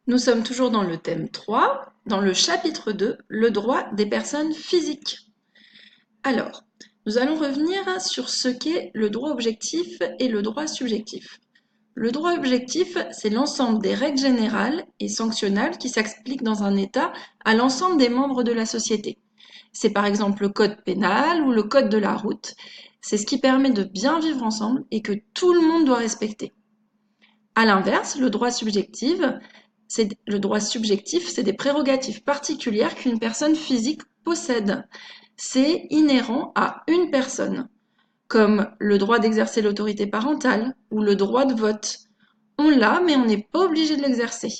Nous sommes toujours dans le thème 3, dans le chapitre 2, le droit des personnes physiques. Alors, nous allons revenir sur ce qu'est le droit objectif et le droit subjectif. Le droit objectif, c'est l'ensemble des règles générales et sanctionnables qui s'appliquent dans un État à l'ensemble des membres de la société. C'est par exemple le code pénal ou le code de la route. C'est ce qui permet de bien vivre ensemble et que tout le monde doit respecter. À l'inverse, le droit subjectif, c'est des prérogatives particulières qu'une personne physique possède. C'est inhérent à une personne, comme le droit d'exercer l'autorité parentale ou le droit de vote. On l'a, mais on n'est pas obligé de l'exercer.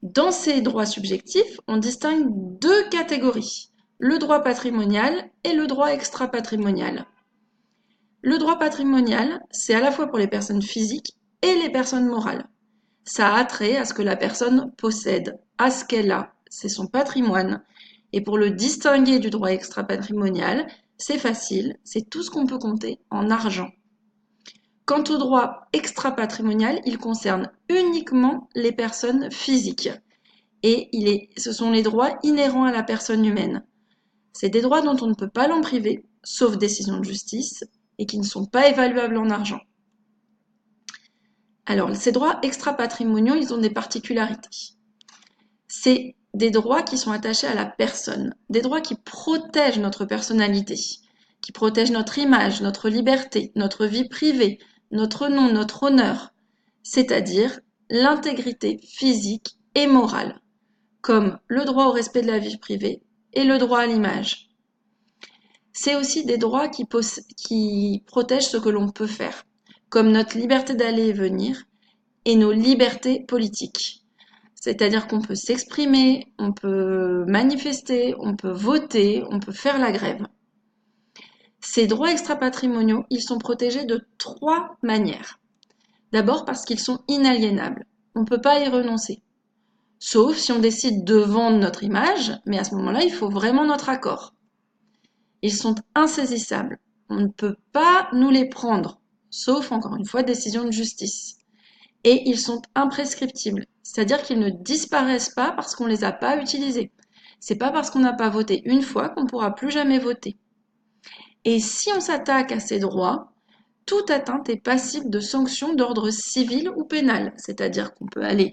Dans ces droits subjectifs, on distingue deux catégories, le droit patrimonial et le droit extra-patrimonial. Le droit patrimonial, c'est à la fois pour les personnes physiques et les personnes morales. Ça a trait à ce que la personne possède, à ce qu'elle a, c'est son patrimoine. Et pour le distinguer du droit extra-patrimonial, c'est facile, c'est tout ce qu'on peut compter en argent. Quant au droit extra-patrimonial, il concerne uniquement les personnes physiques. Et ce sont les droits inhérents à la personne humaine. C'est des droits dont on ne peut pas l'en priver, sauf décision de justice, et qui ne sont pas évaluables en argent. Alors, ces droits extra-patrimoniaux, ils ont des particularités. C'est des droits qui sont attachés à la personne, des droits qui protègent notre personnalité, qui protègent notre image, notre liberté, notre vie privée, notre nom, notre honneur, c'est-à-dire l'intégrité physique et morale, comme le droit au respect de la vie privée et le droit à l'image. C'est aussi des droits qui protègent ce que l'on peut faire, comme notre liberté d'aller et venir et nos libertés politiques. C'est-à-dire qu'on peut s'exprimer, on peut manifester, on peut voter, on peut faire la grève. Ces droits extra-patrimoniaux, ils sont protégés de trois manières. D'abord parce qu'ils sont inaliénables. On ne peut pas y renoncer. Sauf si on décide de vendre notre image, mais à ce moment-là, il faut vraiment notre accord. Ils sont insaisissables. On ne peut pas nous les prendre, sauf encore une fois décision de justice. Et ils sont imprescriptibles, c'est-à-dire qu'ils ne disparaissent pas parce qu'on ne les a pas utilisés. C'est pas parce qu'on n'a pas voté une fois qu'on ne pourra plus jamais voter. Et si on s'attaque à ces droits, toute atteinte est passible de sanctions d'ordre civil ou pénal, c'est-à-dire qu'on peut aller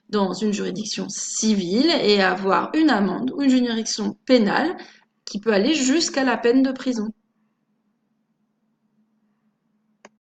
dans une juridiction civile et avoir une amende ou une juridiction pénale qui peut aller jusqu'à la peine de prison.